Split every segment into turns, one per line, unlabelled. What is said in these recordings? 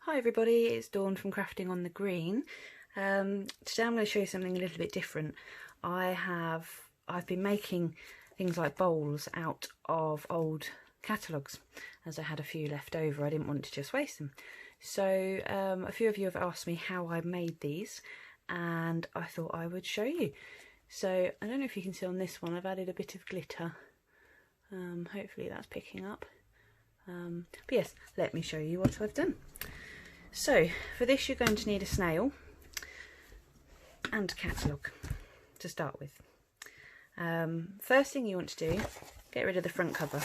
Hi everybody, it's Dawn from Crafting on the Green. Today I'm going to show you something a little bit different. I've been making things like bowls out of old catalogues, as I had a few left over. I didn't want to just waste them. So a few of you have asked me how I made these, and I thought I would show you. So I don't know if you can see on this one, I've added a bit of glitter. Hopefully that's picking up. But yes, let me show you what I've done. So for this you're going to need a snail and a catalogue to start with. First thing you want to do, get rid of the front cover.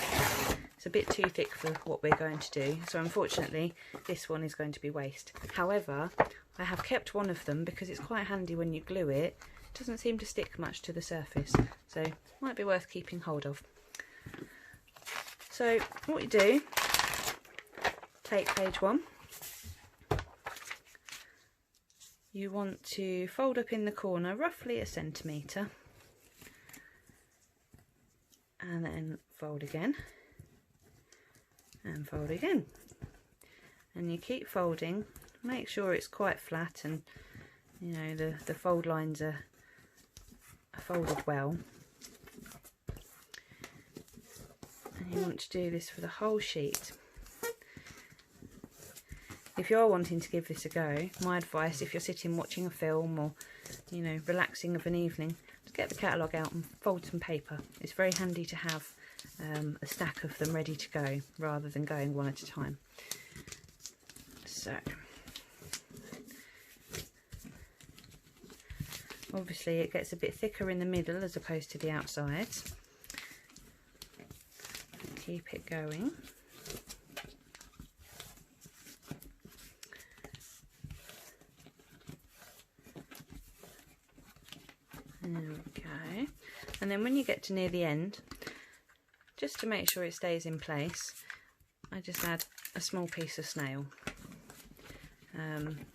It's a bit too thick for what we're going to do, so unfortunately this one is going to be waste. However, I have kept one of them because it's quite handy when you glue it. It doesn't seem to stick much to the surface, so it might be worth keeping hold of. So what you do, take page 1. You want to fold up in the corner roughly 1 centimetre, and then fold again and fold again, and you keep folding. Make sure it's quite flat and you know the fold lines are folded well. And you want to do this for the whole sheet. If you are wanting to give this a go, my advice, if you're sitting watching a film or, you know, relaxing of an evening, just get the catalogue out and fold some paper. It's very handy to have a stack of them ready to go, rather than going one at a time. So, obviously it gets a bit thicker in the middle as opposed to the outsides. Keep it going. There we go. And then when you get to near the end, just to make sure it stays in place, I just add a small piece of snail.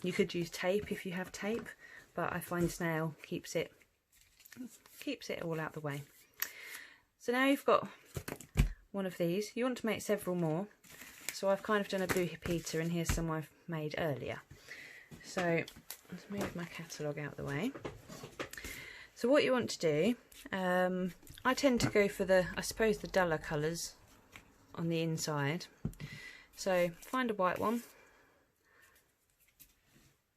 You could use tape if you have tape, but I find snail keeps it all out the way. So now you've got one of these. You want to make several more, so I've kind of done a blue Peter, and here's some I've made earlier. So let's move my catalogue out the way. So what you want to do, I tend to go for I suppose the duller colours on the inside. So find a white one.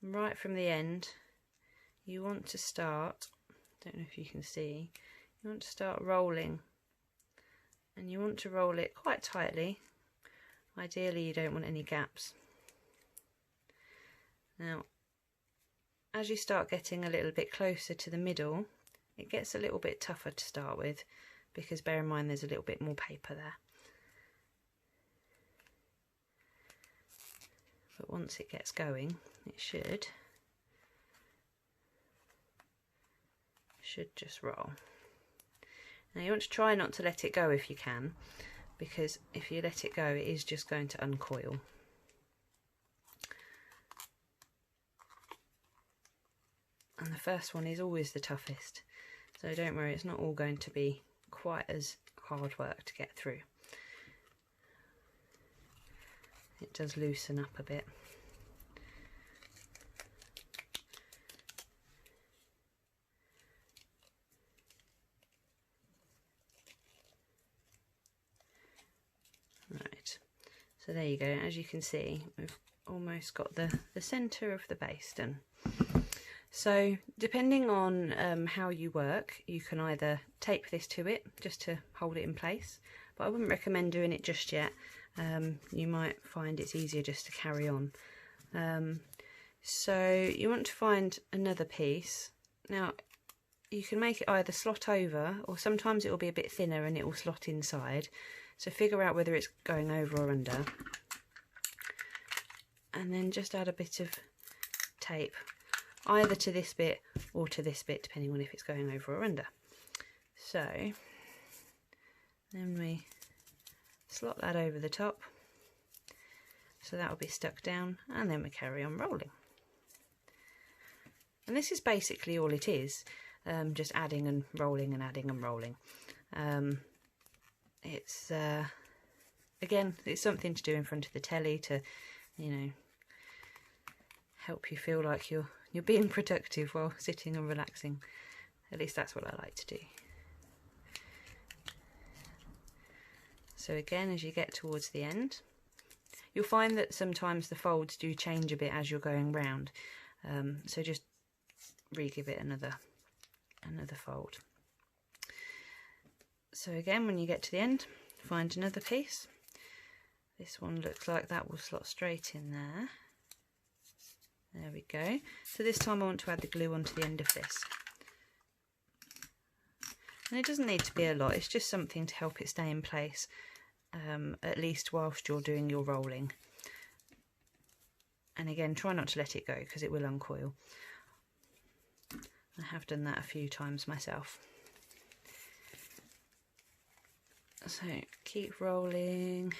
Right from the end, you want to start, don't know if you can see, you want to start rolling. And you want to roll it quite tightly. Ideally you don't want any gaps. Now, as you start getting a little bit closer to the middle, it gets a little bit tougher to start with, because bear in mind there's a little bit more paper there. But once it gets going, it should just roll. Now you want to try not to let it go if you can, because if you let it go it is just going to uncoil. And the first one is always the toughest, so don't worry, it's not all going to be quite as hard work to get through. It does loosen up a bit. Right, so there you go. As you can see, we've almost got the centre of the base done. So depending on how you work, you can either tape this to it just to hold it in place, but I wouldn't recommend doing it just yet. You might find it's easier just to carry on. So you want to find another piece. Now you can make it either slot over, or sometimes it will be a bit thinner and it will slot inside. So figure out whether it's going over or under, and then just add a bit of tape either to this bit or to this bit, depending on if it's going over or under. So then we slot that over the top, so that will be stuck down, and then we carry on rolling. And this is basically all it is, just adding and rolling and adding and rolling. It's again, it's something to do in front of the telly to, you know, help you feel like you're being productive while sitting and relaxing. At least that's what I like to do. So again, as you get towards the end, you'll find that sometimes the folds do change a bit as you're going round. So just re-give it another fold. So again, when you get to the end, find another piece. This one looks like that will slot straight in there. There we go. So this time I want to add the glue onto the end of this. And it doesn't need to be a lot, it's just something to help it stay in place, at least whilst you're doing your rolling. And again, try not to let it go because it will uncoil. I have done that a few times myself. So keep rolling.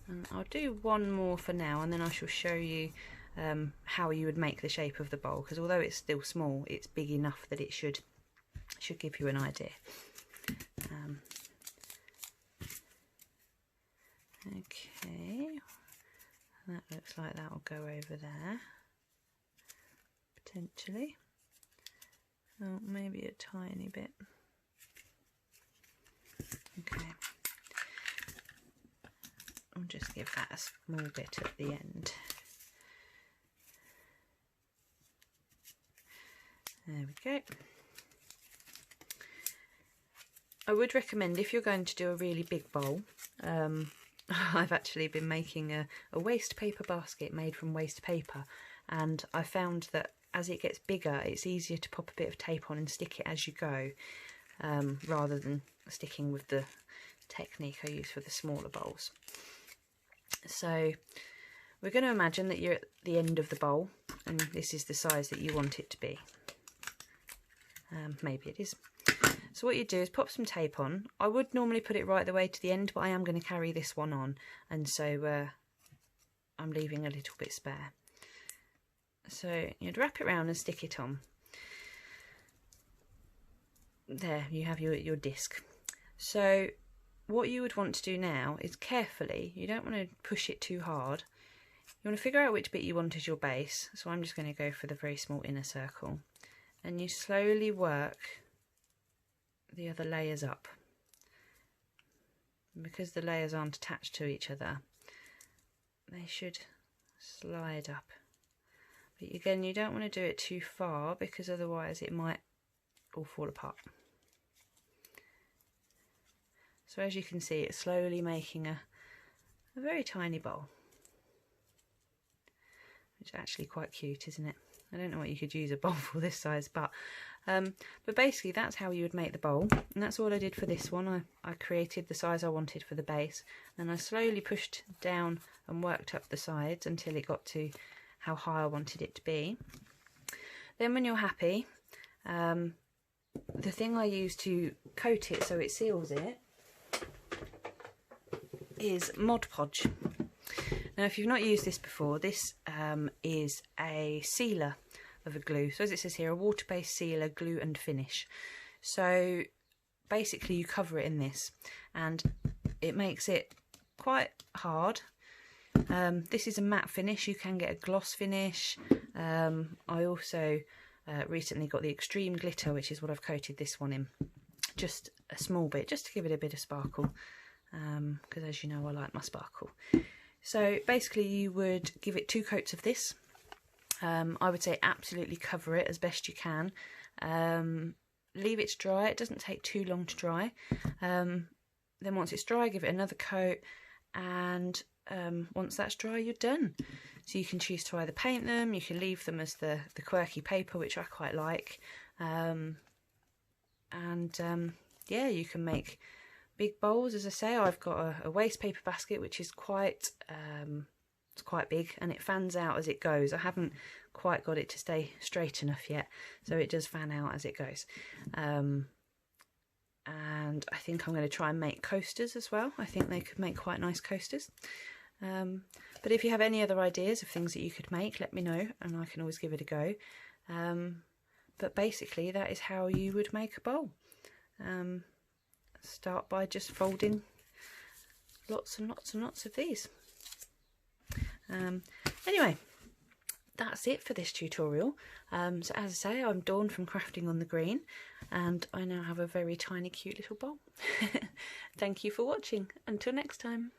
And I'll do one more for now, and then I shall show you how you would make the shape of the bowl, because although it's still small, it's big enough that it should give you an idea. Okay, that looks like that will go over there, potentially. Oh, maybe a tiny bit. Okay. I'll just give that a small bit at the end. There we go. I would recommend, if you're going to do a really big bowl, I've actually been making a waste paper basket made from waste paper, and I found that as it gets bigger it's easier to pop a bit of tape on and stick it as you go, rather than sticking with the technique I use for the smaller bowls. So we're going to imagine that you're at the end of the bowl and this is the size that you want it to be. Maybe it is. So what you do is pop some tape on. I would normally put it right the way to the end, but I am going to carry this one on, and so I'm leaving a little bit spare. So you'd wrap it round and stick it on. There, you have your disc. So what you would want to do now is carefully, you don't want to push it too hard. You want to figure out which bit you want as your base. So I'm just going to go for the very small inner circle. And you slowly work the other layers up. And because the layers aren't attached to each other, they should slide up. But again, you don't want to do it too far because otherwise it might all fall apart. So as you can see, it's slowly making a very tiny bowl. Which is actually quite cute, isn't it? I don't know what you could use a bowl for this size, but basically that's how you would make the bowl, and that's all I did for this one. I created the size I wanted for the base, and I slowly pushed down and worked up the sides until it got to how high I wanted it to be. Then when you're happy, the thing I use to coat it so it seals it is Mod Podge. Now if you've not used this before, this is a sealer of a glue. So as it says here, a water-based sealer, glue and finish. So basically you cover it in this and it makes it quite hard. This is a matte finish. You can get a gloss finish. I also recently got the extreme glitter, which is what I've coated this one in. Just a small bit, just to give it a bit of sparkle, because as you know I like my sparkle. So basically you would give it 2 coats of this. I would say absolutely cover it as best you can. Leave it to dry. It doesn't take too long to dry. Then once it's dry, give it another coat, and once that's dry, you're done. So you can choose to either paint them, you can leave them as the quirky paper, which I quite like, yeah, you can make big bowls. As I say, I've got a waste paper basket which is quite it's quite big, and it fans out as it goes. I haven't quite got it to stay straight enough yet, so it does fan out as it goes. And I think I'm going to try and make coasters as well. I think they could make quite nice coasters. But if you have any other ideas of things that you could make, let me know and I can always give it a go. But basically that is how you would make a bowl. Start by just folding lots and lots and lots of these. Anyway, that's it for this tutorial. So as I say, I'm Dawn from Crafting on the Green, and I now have a very tiny cute little bowl. Thank you for watching. Until next time.